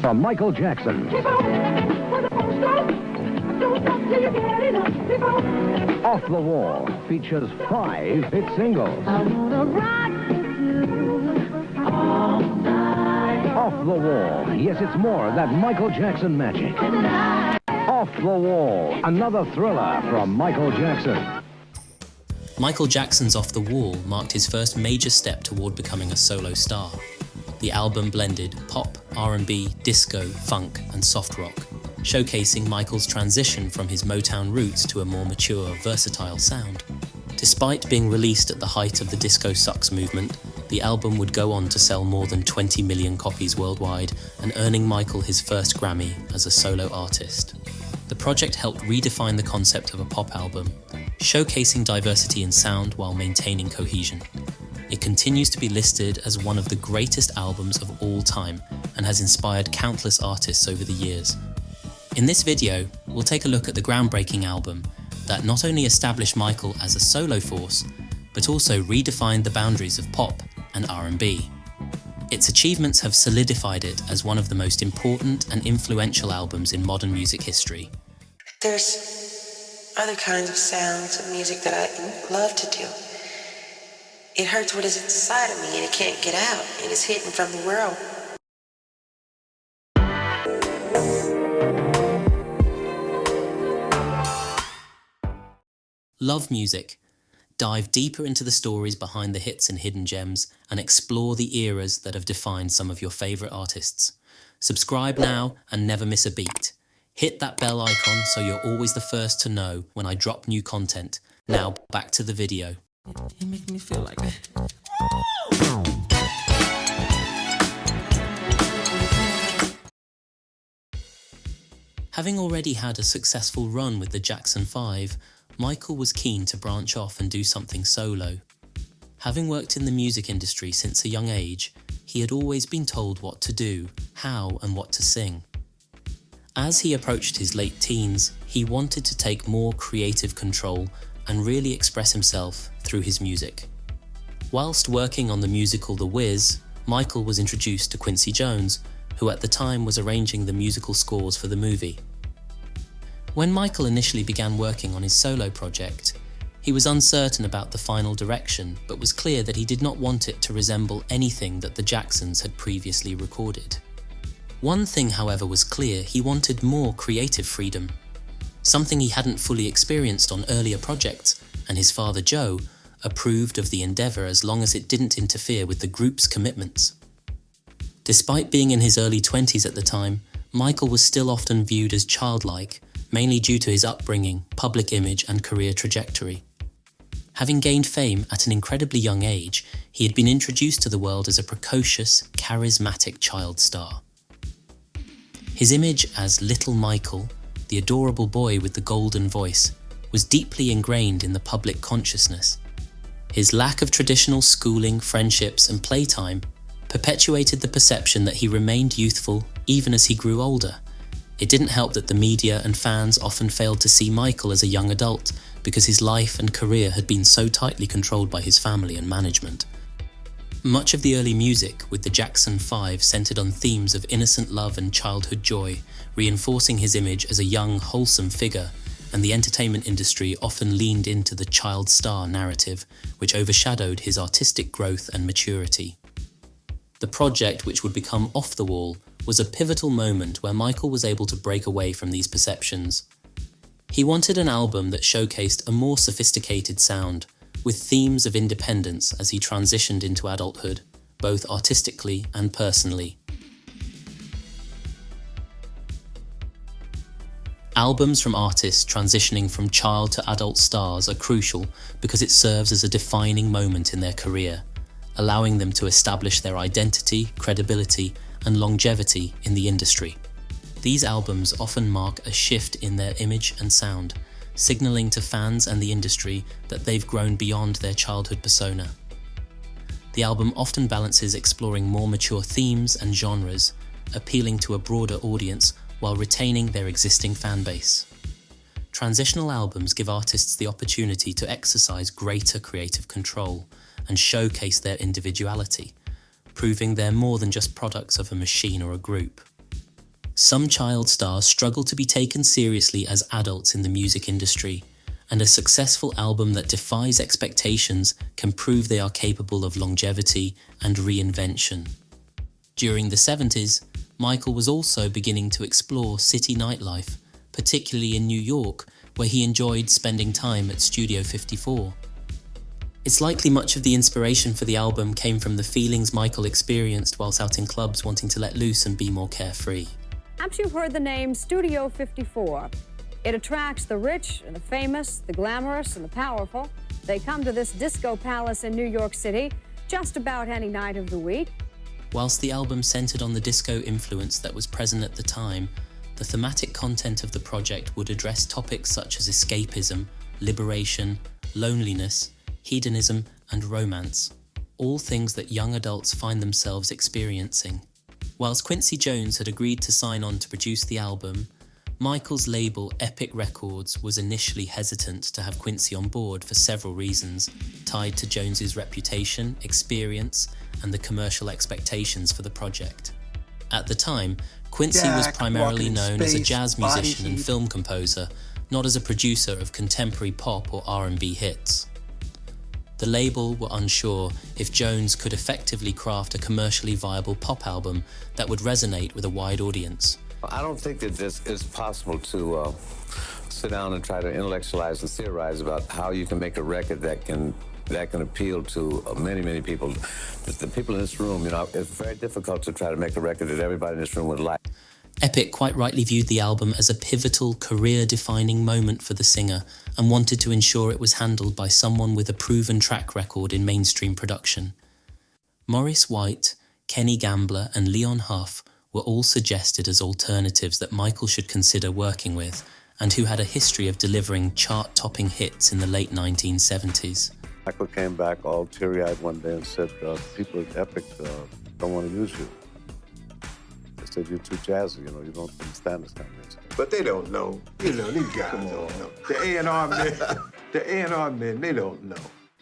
from Michael Jackson. Off the Wall features 5 hit singles. I wanna rock with you all night. Off the Wall, yes, it's more of that Michael Jackson magic. Off the Wall, another thriller from Michael Jackson. Michael Jackson's Off the Wall marked his first major step toward becoming a solo star. The album blended pop, R&B, disco, funk, and soft rock, showcasing Michael's transition from his Motown roots to a more mature, versatile sound. Despite being released at the height of the Disco Sucks movement, the album would go on to sell more than 20 million copies worldwide and earning Michael his first Grammy as a solo artist. The project helped redefine the concept of a pop album, showcasing diversity in sound while maintaining cohesion. It continues to be listed as one of the greatest albums of all time and has inspired countless artists over the years. In this video, we'll take a look at the groundbreaking album that not only established Michael as a solo force, but also redefined the boundaries of pop and R&B. Its achievements have solidified it as one of the most important and influential albums in modern music history. There's other kinds of sounds of music that I love to do. It hurts what is inside of me and it can't get out. It is hidden from the world. Love music. Dive deeper into the stories behind the hits and hidden gems and explore the eras that have defined some of your favourite artists. Subscribe now and never miss a beat. Hit that bell icon so you're always the first to know when I drop new content. Now back to the video. You make me feel like that. Having already had a successful run with the Jackson 5, Michael was keen to branch off and do something solo. Having worked in the music industry since a young age, he had always been told what to do, how and what to sing. As he approached his late teens, he wanted to take more creative control and really express himself through his music. Whilst working on the musical The Wiz, Michael was introduced to Quincy Jones, who at the time was arranging the musical scores for the movie. When Michael initially began working on his solo project, he was uncertain about the final direction, but was clear that he did not want it to resemble anything that the Jacksons had previously recorded. One thing, however, was clear: he wanted more creative freedom, something he hadn't fully experienced on earlier projects, and his father Joe approved of the endeavour as long as it didn't interfere with the group's commitments. Despite being in his early 20s at the time, Michael was still often viewed as childlike, mainly due to his upbringing, public image and career trajectory. Having gained fame at an incredibly young age, he had been introduced to the world as a precocious, charismatic child star. His image as Little Michael, the adorable boy with the golden voice, was deeply ingrained in the public consciousness. His lack of traditional schooling, friendships and playtime perpetuated the perception that he remained youthful even as he grew older. It didn't help that the media and fans often failed to see Michael as a young adult because his life and career had been so tightly controlled by his family and management. Much of the early music with the Jackson 5 centered on themes of innocent love and childhood joy, reinforcing his image as a young, wholesome figure, and the entertainment industry often leaned into the child star narrative, which overshadowed his artistic growth and maturity. The project, which would become Off the Wall, was a pivotal moment where Michael was able to break away from these perceptions. He wanted an album that showcased a more sophisticated sound, with themes of independence as he transitioned into adulthood, both artistically and personally. Albums from artists transitioning from child to adult stars are crucial because it serves as a defining moment in their career, allowing them to establish their identity, credibility, and longevity in the industry. These albums often mark a shift in their image and sound, signaling to fans and the industry that they've grown beyond their childhood persona. The album often balances exploring more mature themes and genres, appealing to a broader audience while retaining their existing fan base. Transitional albums give artists the opportunity to exercise greater creative control and showcase their individuality, proving they're more than just products of a machine or a group. Some child stars struggle to be taken seriously as adults in the music industry, and a successful album that defies expectations can prove they are capable of longevity and reinvention. During the 70s, Michael was also beginning to explore city nightlife, particularly in New York, where he enjoyed spending time at Studio 54. It's likely much of the inspiration for the album came from the feelings Michael experienced whilst out in clubs wanting to let loose and be more carefree. Perhaps you've heard the name Studio 54. It attracts the rich and the famous, the glamorous and the powerful. They come to this disco palace in New York City just about any night of the week. Whilst the album centred on the disco influence that was present at the time, the thematic content of the project would address topics such as escapism, liberation, loneliness, hedonism, and romance, all things that young adults find themselves experiencing. Whilst Quincy Jones had agreed to sign on to produce the album, Michael's label Epic Records was initially hesitant to have Quincy on board for several reasons, tied to Jones's reputation, experience, and the commercial expectations for the project. At the time, Quincy was primarily known as a jazz musician and film composer, not as a producer of contemporary pop or R&B hits. The label were unsure if Jones could effectively craft a commercially viable pop album that would resonate with a wide audience. I don't think that it's possible to sit down and try to intellectualize and theorize about how you can make a record that can appeal to many people. The people in this room, it's very difficult to try to make a record that everybody in this room would like. Epic quite rightly viewed the album as a pivotal, career-defining moment for the singer and wanted to ensure it was handled by someone with a proven track record in mainstream production. Maurice White, Kenny Gambler, and Leon Huff were all suggested as alternatives that Michael should consider working with, and who had a history of delivering chart-topping hits in the late 1970s. Michael came back all teary-eyed one day and said, people at Epic don't want to use you. They said, you're too jazzy, you don't understand this kind of music. But they don't know. These guys don't know. The A&R men, they don't know.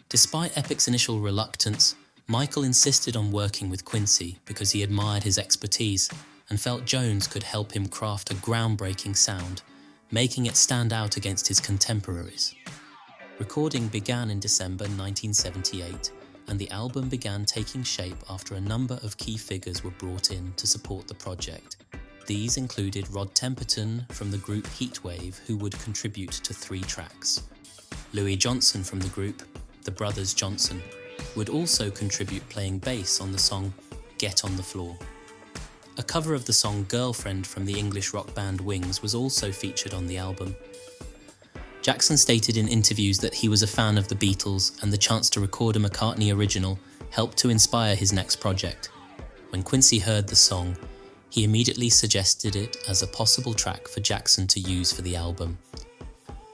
Despite Epic's initial reluctance, Michael insisted on working with Quincy because he admired his expertise and felt Jones could help him craft a groundbreaking sound, making it stand out against his contemporaries. Recording began in December 1978, and the album began taking shape after a number of key figures were brought in to support the project. These included Rod Temperton from the group Heatwave, who would contribute to 3 tracks. Louis Johnson from the group, the Brothers Johnson, would also contribute playing bass on the song Get on the Floor. A cover of the song Girlfriend from the English rock band Wings was also featured on the album. Jackson stated in interviews that he was a fan of the Beatles, and the chance to record a McCartney original helped to inspire his next project. When Quincy heard the song, he immediately suggested it as a possible track for Jackson to use for the album.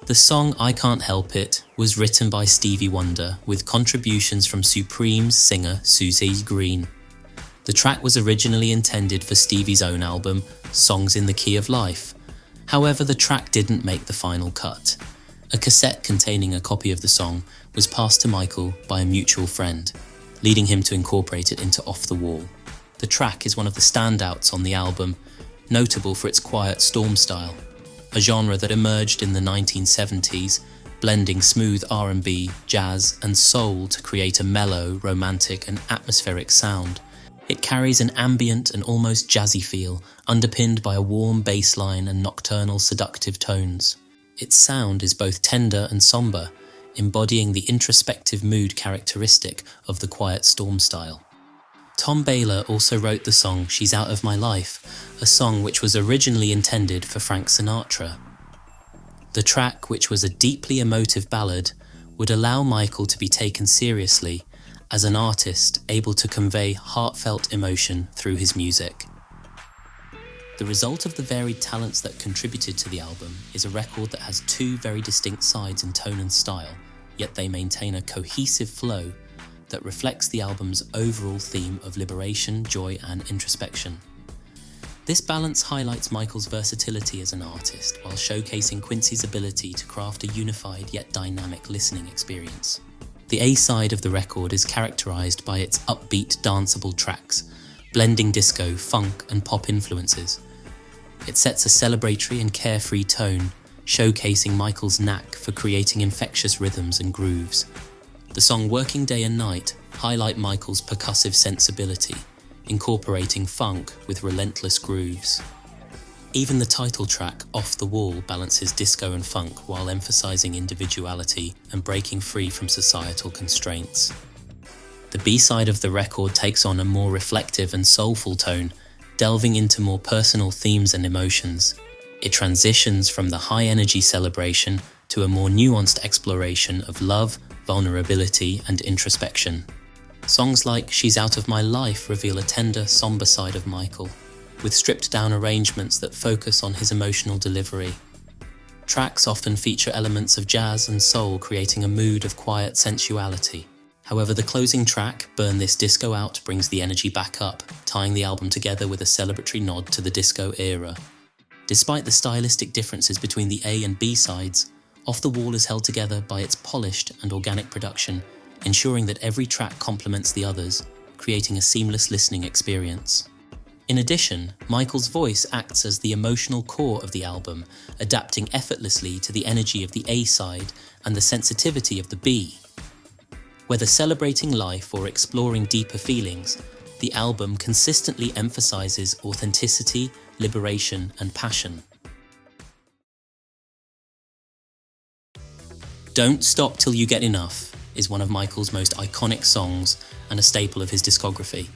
The song I Can't Help It was written by Stevie Wonder, with contributions from Supreme's singer Susie Green. The track was originally intended for Stevie's own album, Songs in the Key of Life. However, the track didn't make the final cut. A cassette containing a copy of the song was passed to Michael by a mutual friend, leading him to incorporate it into Off the Wall. The track is one of the standouts on the album, notable for its quiet storm style, a genre that emerged in the 1970s, blending smooth R&B, jazz, and soul to create a mellow, romantic, and atmospheric sound. It carries an ambient and almost jazzy feel, underpinned by a warm bass line and nocturnal, seductive tones. Its sound is both tender and somber, embodying the introspective mood characteristic of the quiet storm style. Tom Baylor also wrote the song She's Out of My Life, a song which was originally intended for Frank Sinatra. The track, which was a deeply emotive ballad, would allow Michael to be taken seriously as an artist able to convey heartfelt emotion through his music. The result of the varied talents that contributed to the album is a record that has 2 very distinct sides in tone and style, yet they maintain a cohesive flow that reflects the album's overall theme of liberation, joy, and introspection. This balance highlights Michael's versatility as an artist, while showcasing Quincy's ability to craft a unified yet dynamic listening experience. The A-side of the record is characterized by its upbeat, danceable tracks, blending disco, funk, and pop influences. It sets a celebratory and carefree tone, showcasing Michael's knack for creating infectious rhythms and grooves. The song Working Day and Night highlight Michael's percussive sensibility, incorporating funk with relentless grooves. Even the title track, Off the Wall, balances disco and funk while emphasizing individuality and breaking free from societal constraints. The B-side of the record takes on a more reflective and soulful tone, delving into more personal themes and emotions. It transitions from the high-energy celebration to a more nuanced exploration of love, vulnerability, and introspection. Songs like She's Out of My Life reveal a tender, somber side of Michael, with stripped-down arrangements that focus on his emotional delivery. Tracks often feature elements of jazz and soul, creating a mood of quiet sensuality. However, the closing track, Burn This Disco Out, brings the energy back up, tying the album together with a celebratory nod to the disco era. Despite the stylistic differences between the A and B sides, Off the Wall is held together by its polished and organic production, ensuring that every track complements the others, creating a seamless listening experience. In addition, Michael's voice acts as the emotional core of the album, adapting effortlessly to the energy of the A side and the sensitivity of the B. Whether celebrating life or exploring deeper feelings, the album consistently emphasizes authenticity, liberation, and passion. Don't Stop Till You Get Enough is one of Michael's most iconic songs and a staple of his discography.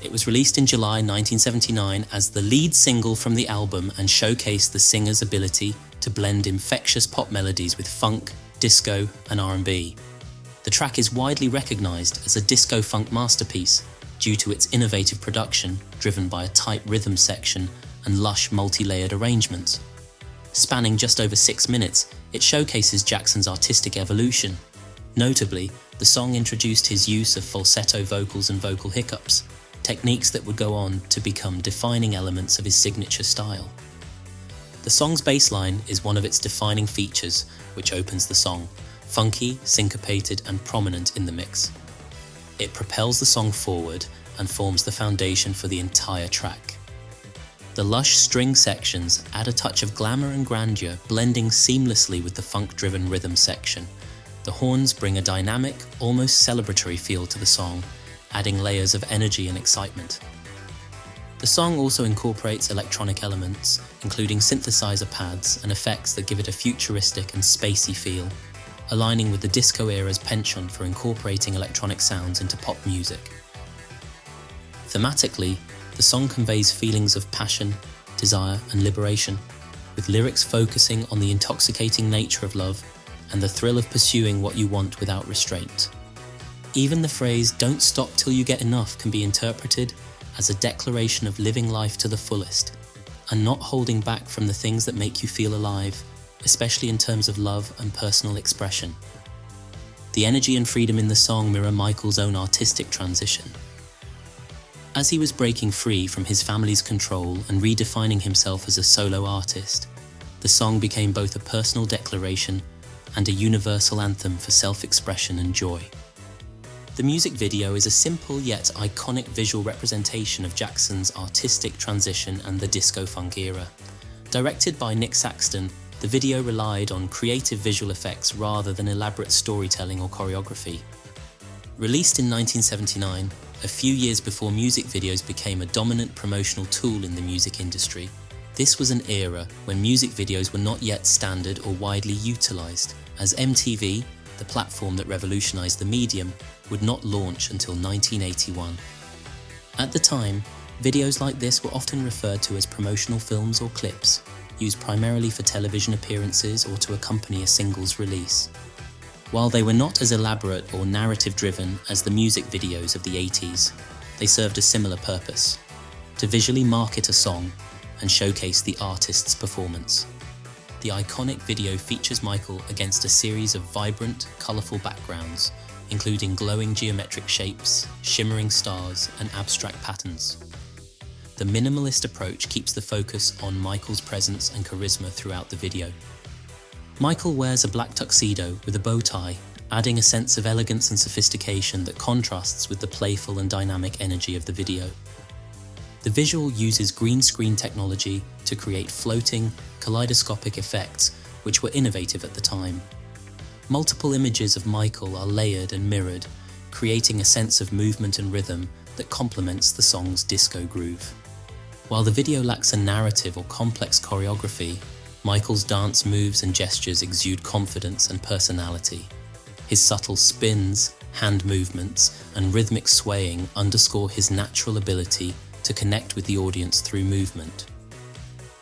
It was released in July 1979 as the lead single from the album and showcased the singer's ability to blend infectious pop melodies with funk, disco, and R&B. The track is widely recognized as a disco funk masterpiece due to its innovative production driven by a tight rhythm section and lush multi-layered arrangements. Spanning just over 6 minutes, it showcases Jackson's artistic evolution. Notably, the song introduced his use of falsetto vocals and vocal hiccups, techniques that would go on to become defining elements of his signature style. The song's bass line is one of its defining features, which opens the song, funky, syncopated, and prominent in the mix. It propels the song forward and forms the foundation for the entire track. The lush string sections add a touch of glamour and grandeur, blending seamlessly with the funk-driven rhythm section. The horns bring a dynamic, almost celebratory feel to the song, adding layers of energy and excitement. The song also incorporates electronic elements, including synthesizer pads and effects that give it a futuristic and spacey feel, aligning with the disco era's penchant for incorporating electronic sounds into pop music. Thematically, the song conveys feelings of passion, desire, and liberation, with lyrics focusing on the intoxicating nature of love and the thrill of pursuing what you want without restraint. Even the phrase, "Don't stop till you get enough," can be interpreted as a declaration of living life to the fullest and not holding back from the things that make you feel alive, especially in terms of love and personal expression. The energy and freedom in the song mirror Michael's own artistic transition. As he was breaking free from his family's control and redefining himself as a solo artist, the song became both a personal declaration and a universal anthem for self-expression and joy. The music video is a simple yet iconic visual representation of Jackson's artistic transition and the disco funk era. Directed by Nick Saxton, the video relied on creative visual effects rather than elaborate storytelling or choreography. Released in 1979, a few years before music videos became a dominant promotional tool in the music industry, this was an era when music videos were not yet standard or widely utilized, as MTV, the platform that revolutionized the medium, would not launch until 1981. At the time, videos like this were often referred to as promotional films or clips, used primarily for television appearances or to accompany a single's release. While they were not as elaborate or narrative-driven as the music videos of the 80s, they served a similar purpose: to visually market a song and showcase the artist's performance. The iconic video features Michael against a series of vibrant, colourful backgrounds, including glowing geometric shapes, shimmering stars, and abstract patterns. The minimalist approach keeps the focus on Michael's presence and charisma throughout the video. Michael wears a black tuxedo with a bow tie, adding a sense of elegance and sophistication that contrasts with the playful and dynamic energy of the video. The visual uses green screen technology to create floating, kaleidoscopic effects which were innovative at the time. Multiple images of Michael are layered and mirrored, creating a sense of movement and rhythm that complements the song's disco groove. While the video lacks a narrative or complex choreography, Michael's dance moves and gestures exude confidence and personality. His subtle spins, hand movements, and rhythmic swaying underscore his natural ability to connect with the audience through movement.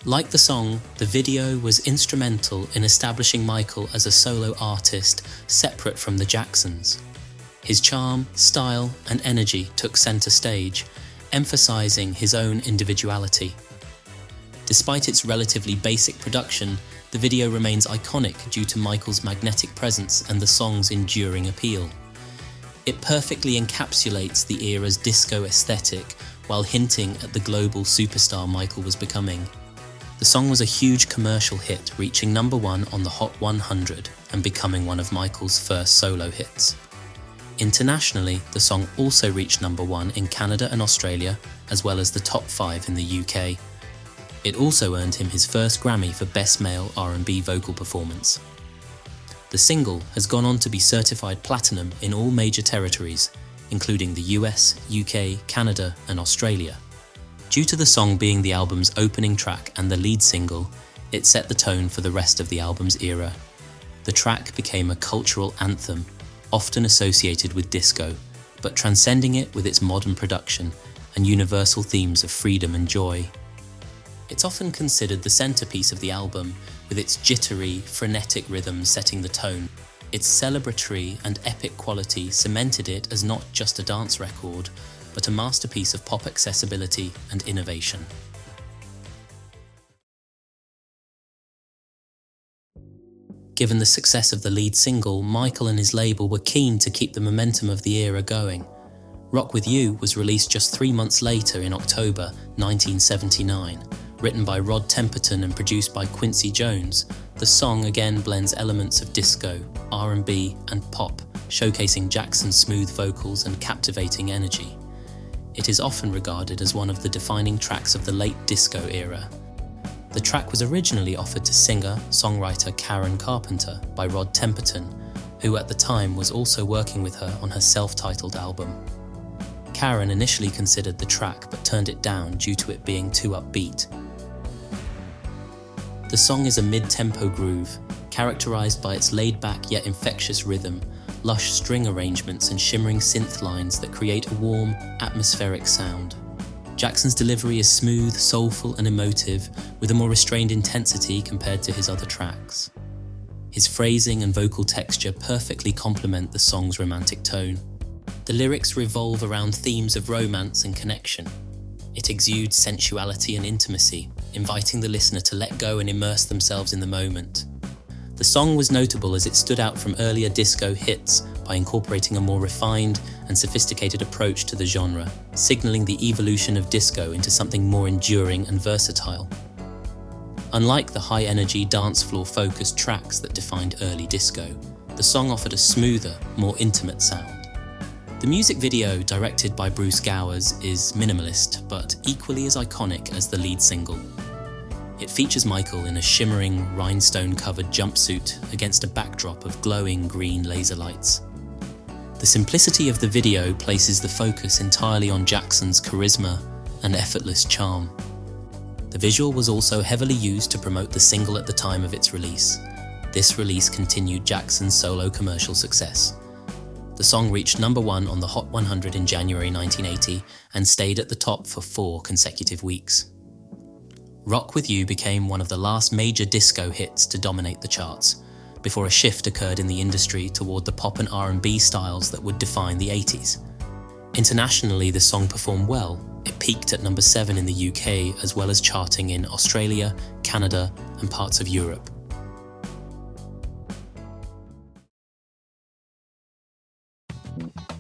Like the song, the video was instrumental in establishing Michael as a solo artist separate from the Jacksons. His charm, style, and energy took center stage, emphasizing his own individuality. Despite its relatively basic production, the video remains iconic due to Michael's magnetic presence and the song's enduring appeal. It perfectly encapsulates the era's disco aesthetic while hinting at the global superstar Michael was becoming. The song was a huge commercial hit, reaching #1 on the Hot 100 and becoming one of Michael's first solo hits. Internationally, the song also reached #1 in Canada and Australia, as well as the top 5 in the UK. It also earned him his first Grammy for Best Male R&B Vocal Performance. The single has gone on to be certified platinum in all major territories, including the US, UK, Canada, and Australia. Due to the song being the album's opening track and the lead single, it set the tone for the rest of the album's era. The track became a cultural anthem, often associated with disco, but transcending it with its modern production and universal themes of freedom and joy. It's often considered the centerpiece of the album, with its jittery, frenetic rhythm setting the tone. Its celebratory and epic quality cemented it as not just a dance record, but a masterpiece of pop accessibility and innovation. Given the success of the lead single, Michael and his label were keen to keep the momentum of the era going. Rock With You was released just 3 months later in October 1979. Written by Rod Temperton and produced by Quincy Jones, the song again blends elements of disco, R&B, and pop, showcasing Jackson's smooth vocals and captivating energy. It is often regarded as one of the defining tracks of the late disco era. The track was originally offered to singer-songwriter Karen Carpenter by Rod Temperton, who at the time was also working with her on her self-titled album. Karen initially considered the track but turned it down due to it being too upbeat. The song is a mid-tempo groove, characterized by its laid-back yet infectious rhythm, lush string arrangements and shimmering synth lines that create a warm, atmospheric sound. Jackson's delivery is smooth, soulful and emotive, with a more restrained intensity compared to his other tracks. His phrasing and vocal texture perfectly complement the song's romantic tone. The lyrics revolve around themes of romance and connection. It exudes sensuality and intimacy, inviting the listener to let go and immerse themselves in the moment. The song was notable as it stood out from earlier disco hits by incorporating a more refined and sophisticated approach to the genre, signaling the evolution of disco into something more enduring and versatile. Unlike the high-energy dance floor-focused tracks that defined early disco, the song offered a smoother, more intimate sound. The music video, directed by Bruce Gowers, is minimalist but equally as iconic as the lead single. It features Michael in a shimmering, rhinestone-covered jumpsuit against a backdrop of glowing green laser lights. The simplicity of the video places the focus entirely on Jackson's charisma and effortless charm. The visual was also heavily used to promote the single at the time of its release. This release continued Jackson's solo commercial success. The song reached #1 on the Hot 100 in January 1980 and stayed at the top for 4 consecutive weeks. Rock With You became one of the last major disco hits to dominate the charts, before a shift occurred in the industry toward the pop and R&B styles that would define the 80s. Internationally, the song performed well. It peaked at #7 in the UK, as well as charting in Australia, Canada, and parts of Europe.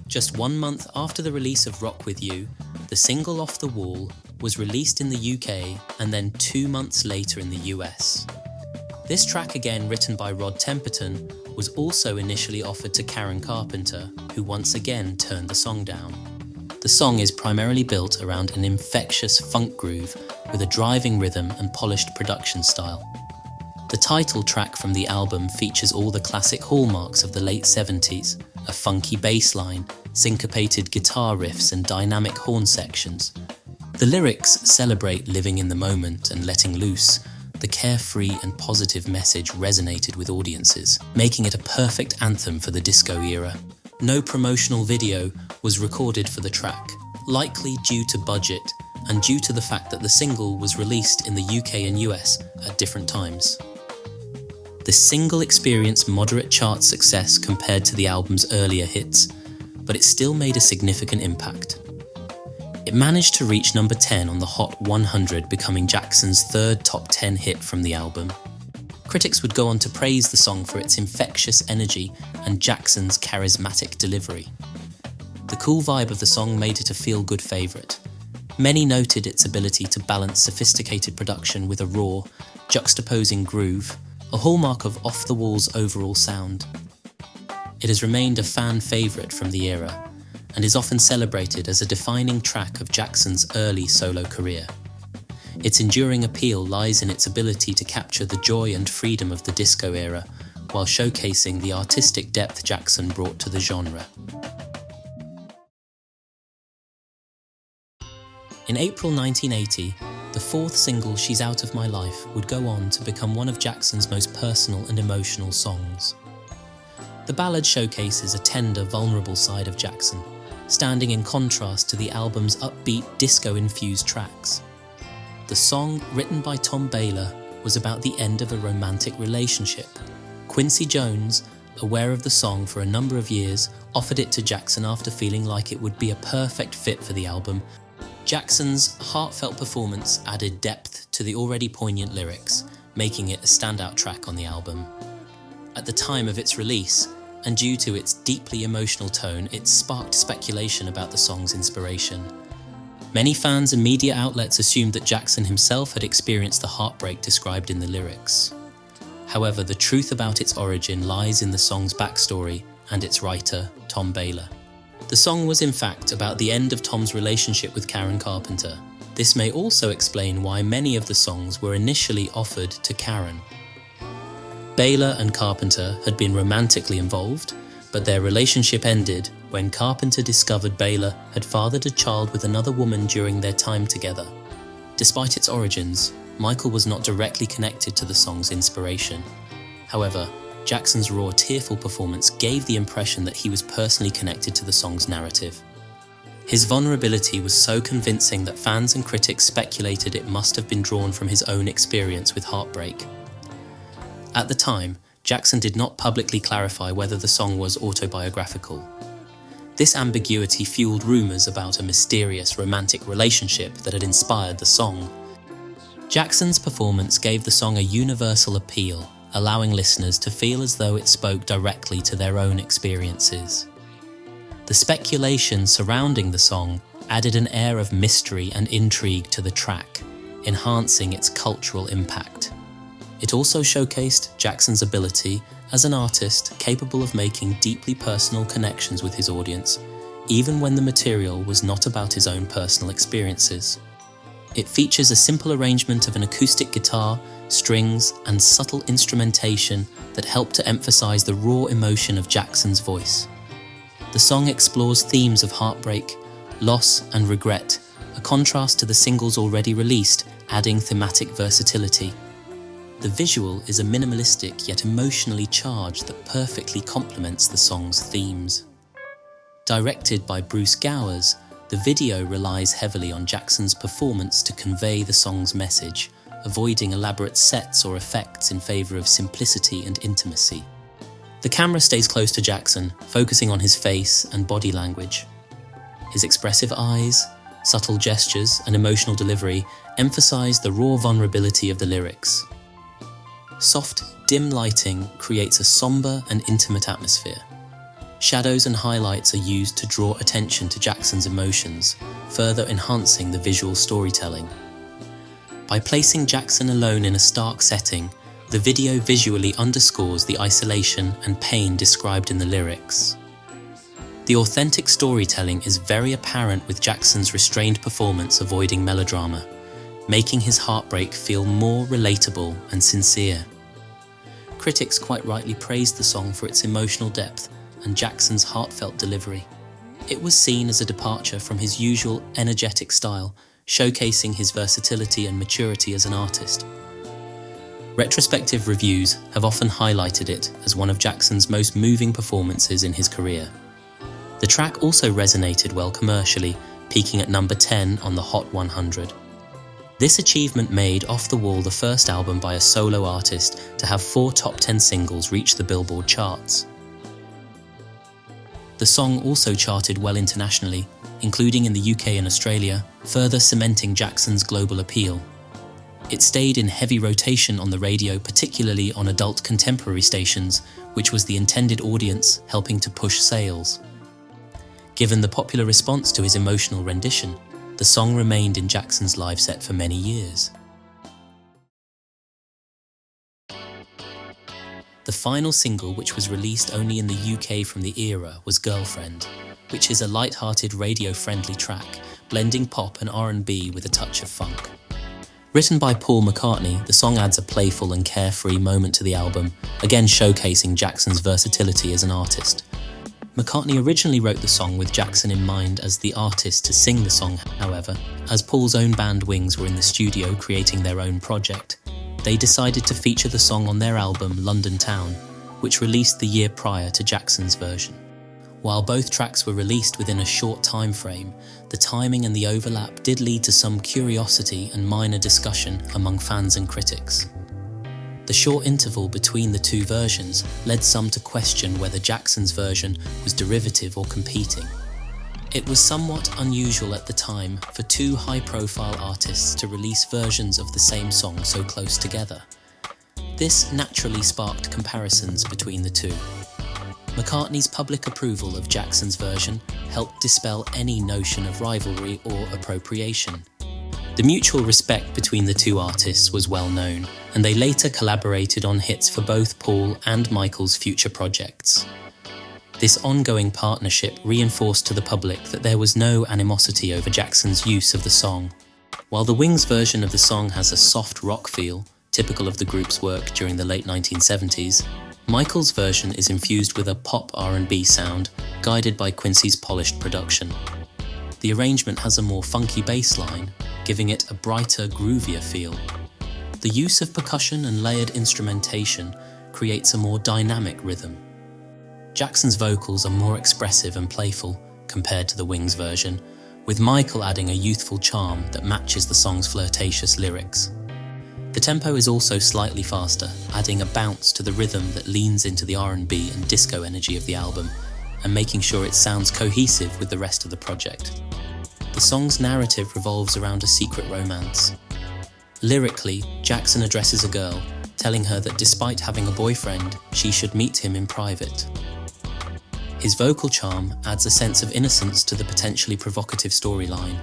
Just 1 month after the release of Rock With You, the single Off the Wall was released in the UK and then 2 months later in the US. This track, again written by Rod Temperton, was also initially offered to Karen Carpenter, who once again turned the song down. The The song is primarily built around an infectious funk groove with a driving rhythm and polished production style. The title track from the album features all the classic hallmarks of the late 70s, a funky bass line, syncopated guitar riffs and dynamic horn sections. The lyrics celebrate living in the moment and letting loose. The carefree and positive message resonated with audiences, making it a perfect anthem for the disco era. No promotional video was recorded for the track, likely due to budget and due to the fact that the single was released in the UK and US at different times. The single experienced moderate chart success compared to the album's earlier hits, but it still made a significant impact. It managed to reach number 10 on the Hot 100, becoming Jackson's third top 10 hit from the album. Critics would go on to praise the song for its infectious energy and Jackson's charismatic delivery. The cool vibe of the song made it a feel-good favourite. Many noted its ability to balance sophisticated production with a raw, juxtaposing groove, a hallmark of Off the Wall's overall sound. It has remained a fan favourite from the era, and is often celebrated as a defining track of Jackson's early solo career. Its enduring appeal lies in its ability to capture the joy and freedom of the disco era, while showcasing the artistic depth Jackson brought to the genre. In April 1980, the fourth single, She's Out of My Life, would go on to become one of Jackson's most personal and emotional songs. The ballad showcases a tender, vulnerable side of Jackson, standing in contrast to the album's upbeat, disco-infused tracks. The song, written by Tom Baylor, was about the end of a romantic relationship. Quincy Jones, aware of the song for a number of years, offered it to Jackson after feeling like it would be a perfect fit for the album. Jackson's heartfelt performance added depth to the already poignant lyrics, making it a standout track on the album. At the time of its release, and due to its deeply emotional tone, it sparked speculation about the song's inspiration. Many fans and media outlets assumed that Jackson himself had experienced the heartbreak described in the lyrics. However, the truth about its origin lies in the song's backstory and its writer, Tom Baylor. The song was in fact about the end of Tom's relationship with Karen Carpenter. This may also explain why many of the songs were initially offered to Karen. Baylor and Carpenter had been romantically involved, but their relationship ended when Carpenter discovered Baylor had fathered a child with another woman during their time together. Despite its origins, Michael was not directly connected to the song's inspiration. However, Jackson's raw, tearful performance gave the impression that he was personally connected to the song's narrative. His vulnerability was so convincing that fans and critics speculated it must have been drawn from his own experience with heartbreak. At the time, Jackson did not publicly clarify whether the song was autobiographical. This ambiguity fueled rumours about a mysterious romantic relationship that had inspired the song. Jackson's performance gave the song a universal appeal, allowing listeners to feel as though it spoke directly to their own experiences. The speculation surrounding the song added an air of mystery and intrigue to the track, enhancing its cultural impact. It also showcased Jackson's ability as an artist capable of making deeply personal connections with his audience, even when the material was not about his own personal experiences. It features a simple arrangement of an acoustic guitar, strings, and subtle instrumentation that help to emphasize the raw emotion of Jackson's voice. The song explores themes of heartbreak, loss, and regret, a contrast to the singles already released, adding thematic versatility. The visual is a minimalistic yet emotionally charged that perfectly complements the song's themes. Directed by Bruce Gowers, the video relies heavily on Jackson's performance to convey the song's message, avoiding elaborate sets or effects in favor of simplicity and intimacy. The camera stays close to Jackson, focusing on his face and body language. His expressive eyes, subtle gestures, and emotional delivery emphasize the raw vulnerability of the lyrics. Soft, dim lighting creates a somber and intimate atmosphere. Shadows and highlights are used to draw attention to Jackson's emotions, further enhancing the visual storytelling. By placing Jackson alone in a stark setting, the video visually underscores the isolation and pain described in the lyrics. The authentic storytelling is very apparent with Jackson's restrained performance avoiding melodrama, making his heartbreak feel more relatable and sincere. Critics quite rightly praised the song for its emotional depth and Jackson's heartfelt delivery. It was seen as a departure from his usual energetic style, showcasing his versatility and maturity as an artist. Retrospective reviews have often highlighted it as one of Jackson's most moving performances in his career. The track also resonated well commercially, peaking at number 10 on the Hot 100. This achievement made Off the Wall the first album by a solo artist to have 4 top 10 singles reach the Billboard charts. The song also charted well internationally, including in the UK and Australia, further cementing Jackson's global appeal. It stayed in heavy rotation on the radio, particularly on adult contemporary stations, which was the intended audience, helping to push sales. Given the popular response to his emotional rendition, the song remained in Jackson's live set for many years. The final single, which was released only in the UK from the era, was Girlfriend, which is a light-hearted radio-friendly track, blending pop and R&B with a touch of funk. Written by Paul McCartney, the song adds a playful and carefree moment to the album, again showcasing Jackson's versatility as an artist. McCartney originally wrote the song with Jackson in mind as the artist to sing the song, however, as Paul's own band Wings were in the studio creating their own project. They decided to feature the song on their album London Town, which released the year prior to Jackson's version. While both tracks were released within a short time frame, the timing and the overlap did lead to some curiosity and minor discussion among fans and critics. The short interval between the two versions led some to question whether Jackson's version was derivative or competing. It was somewhat unusual at the time for 2 high-profile artists to release versions of the same song so close together. This naturally sparked comparisons between the two. McCartney's public approval of Jackson's version helped dispel any notion of rivalry or appropriation. The mutual respect between the two artists was well known, and they later collaborated on hits for both Paul and Michael's future projects. This ongoing partnership reinforced to the public that there was no animosity over Jackson's use of the song. While the Wings version of the song has a soft rock feel, typical of the group's work during the late 1970s, Michael's version is infused with a pop R&B sound, guided by Quincy's polished production. The arrangement has a more funky bass line, giving it a brighter, groovier feel. The use of percussion and layered instrumentation creates a more dynamic rhythm. Jackson's vocals are more expressive and playful compared to the Wings version, with Michael adding a youthful charm that matches the song's flirtatious lyrics. The tempo is also slightly faster, adding a bounce to the rhythm that leans into the R&B and disco energy of the album, and making sure it sounds cohesive with the rest of the project. The song's narrative revolves around a secret romance. Lyrically, Jackson addresses a girl, telling her that despite having a boyfriend, she should meet him in private. His vocal charm adds a sense of innocence to the potentially provocative storyline.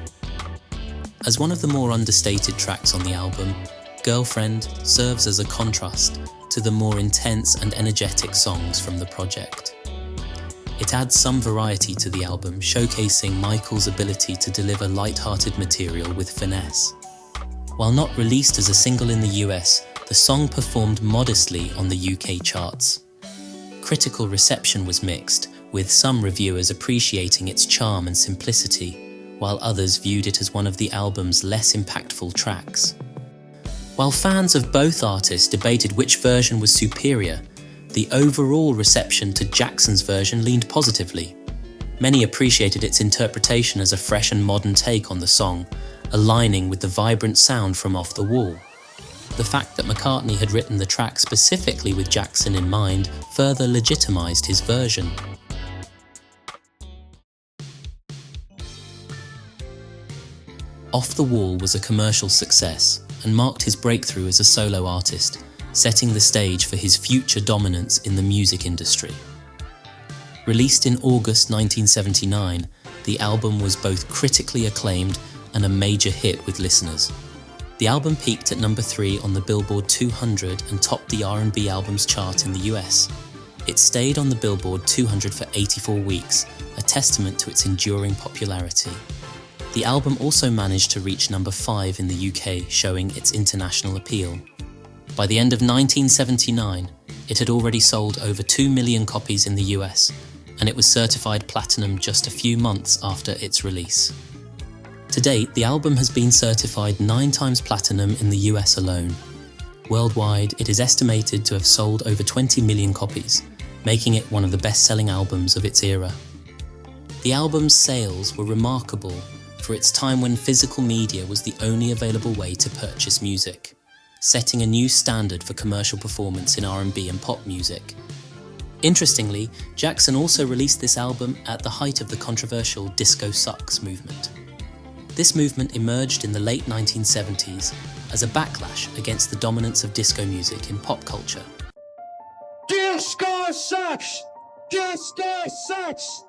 As one of the more understated tracks on the album, Girlfriend serves as a contrast to the more intense and energetic songs from the project. It adds some variety to the album, showcasing Michael's ability to deliver light-hearted material with finesse. While not released as a single in the US, the song performed modestly on the UK charts. Critical reception was mixed, with some reviewers appreciating its charm and simplicity, while others viewed it as one of the album's less impactful tracks. While fans of both artists debated which version was superior, the overall reception to Jackson's version leaned positively. Many appreciated its interpretation as a fresh and modern take on the song, aligning with the vibrant sound from Off the Wall. The fact that McCartney had written the track specifically with Jackson in mind further legitimized his version. Off the Wall was a commercial success and marked his breakthrough as a solo artist, setting the stage for his future dominance in the music industry. Released in August 1979, the album was both critically acclaimed and a major hit with listeners. The album peaked at number 3 on the Billboard 200 and topped the R&B albums chart in the US. It stayed on the Billboard 200 for 84 weeks a testament to its enduring popularity. The album also managed to reach number 5 in the UK, showing its international appeal. By the end of 1979, it had already sold over 2 million copies in the US, and it was certified platinum just a few months after its release. To date, the album has been certified 9 times platinum in the US alone. Worldwide, it is estimated to have sold over 20 million copies, making it one of the best-selling albums of its era. The album's sales were remarkable for its time when physical media was the only available way to purchase music, setting a new standard for commercial performance in R&B and pop music. Interestingly, Jackson also released this album at the height of the controversial Disco Sucks movement. This movement emerged in the late 1970s as a backlash against the dominance of disco music in pop culture. Disco sucks! Disco sucks!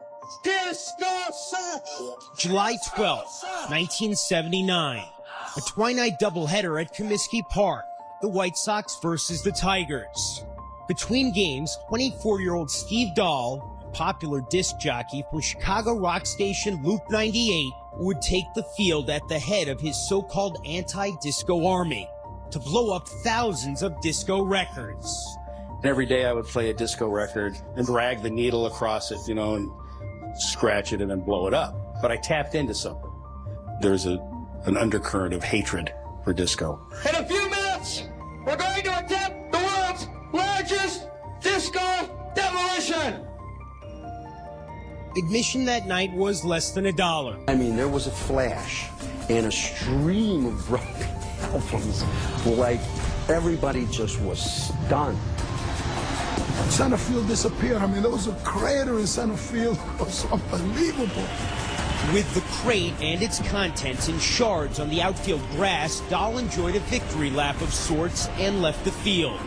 Disco sucks! July 12th, 1979. A twilight doubleheader at Comiskey Park. The White Sox versus the Tigers. Between games, 24-year-old Steve Dahl, popular disc jockey for Chicago rock station Loop 98, would take the field at the head of his so-called anti-disco army to blow up thousands of disco records. Every day I would play a disco record and drag the needle across it, and scratch it and then blow it up. But I tapped into something. There's an undercurrent of hatred for disco. In a few minutes, we're going to attempt the world's largest disco demolition. Admission that night was less than $1. I mean, there was a flash and a stream of rock albums. Like, everybody just was stunned. Center Field disappeared. I mean, there was a crater in Center Field. It was unbelievable. With the crate and its contents in shards on the outfield grass, Dahl enjoyed a victory lap of sorts and left the field.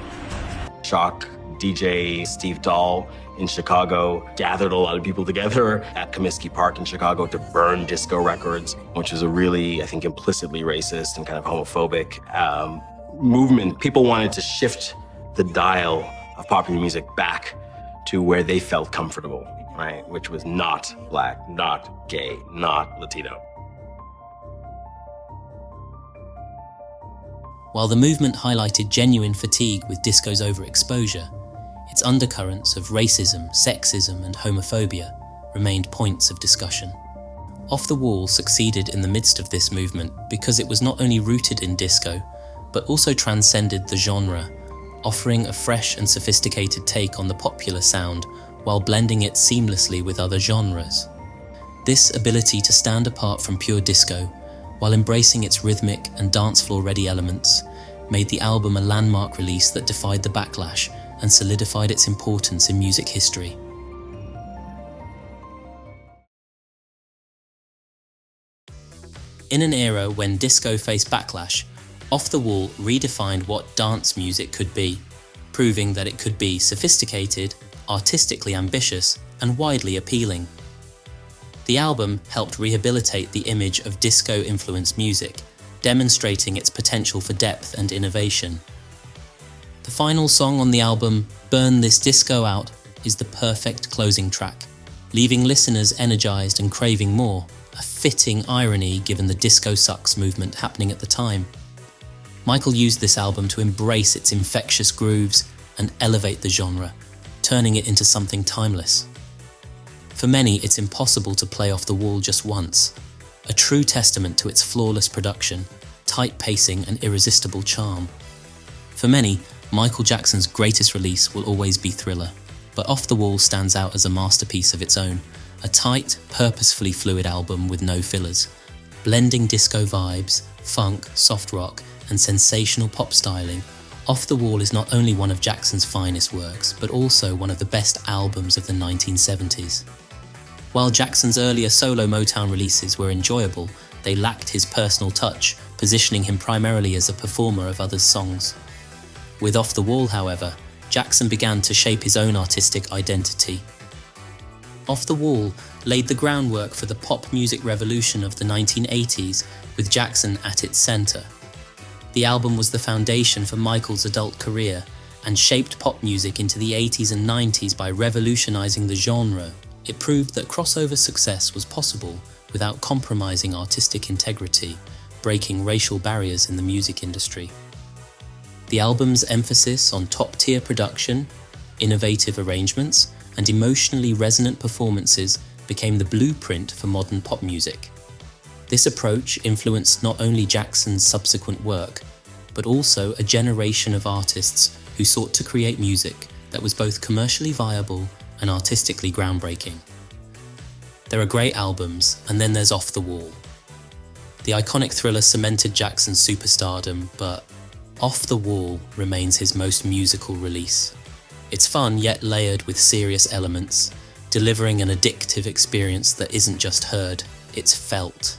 Shock DJ Steve Dahl in Chicago gathered a lot of people together at Comiskey Park in Chicago to burn disco records, which was a really, I think, implicitly racist and kind of homophobic movement. People wanted to shift the dial of popular music back to where they felt comfortable, right? Which was not Black, not gay, not Latino. While the movement highlighted genuine fatigue with disco's overexposure, its undercurrents of racism, sexism, and homophobia remained points of discussion. Off the Wall succeeded in the midst of this movement because it was not only rooted in disco, but also transcended the genre, offering a fresh and sophisticated take on the popular sound while blending it seamlessly with other genres. This ability to stand apart from pure disco, while embracing its rhythmic and dance floor-ready elements, made the album a landmark release that defied the backlash and solidified its importance in music history. In an era when disco faced backlash, Off the Wall redefined what dance music could be, proving that it could be sophisticated, artistically ambitious, and widely appealing. The album helped rehabilitate the image of disco-influenced music, demonstrating its potential for depth and innovation. The final song on the album, Burn This Disco Out, is the perfect closing track, leaving listeners energized and craving more, a fitting irony given the Disco Sucks movement happening at the time. Michael used this album to embrace its infectious grooves and elevate the genre, turning it into something timeless. For many, it's impossible to play Off the Wall just once, a true testament to its flawless production, tight pacing, and irresistible charm. For many, Michael Jackson's greatest release will always be Thriller, but Off the Wall stands out as a masterpiece of its own, a tight, purposefully fluid album with no fillers, blending disco vibes, funk, soft rock, and sensational pop styling. Off the Wall is not only one of Jackson's finest works, but also one of the best albums of the 1970s. While Jackson's earlier solo Motown releases were enjoyable, they lacked his personal touch, positioning him primarily as a performer of others' songs. With Off the Wall, however, Jackson began to shape his own artistic identity. Off the Wall laid the groundwork for the pop music revolution of the 1980s, with Jackson at its center. The album was the foundation for Michael's adult career and shaped pop music into the 80s and 90s by revolutionizing the genre, It proved that crossover success was possible without compromising artistic integrity, breaking racial barriers in the music industry. The album's emphasis on top-tier production, innovative arrangements, and emotionally resonant performances became the blueprint for modern pop music. This approach influenced not only Jackson's subsequent work, but also a generation of artists who sought to create music that was both commercially viable and artistically groundbreaking. There are great albums, and then there's Off the Wall. The iconic Thriller cemented Jackson's superstardom, but Off the Wall remains his most musical release. It's fun yet layered with serious elements, delivering an addictive experience that isn't just heard, it's felt.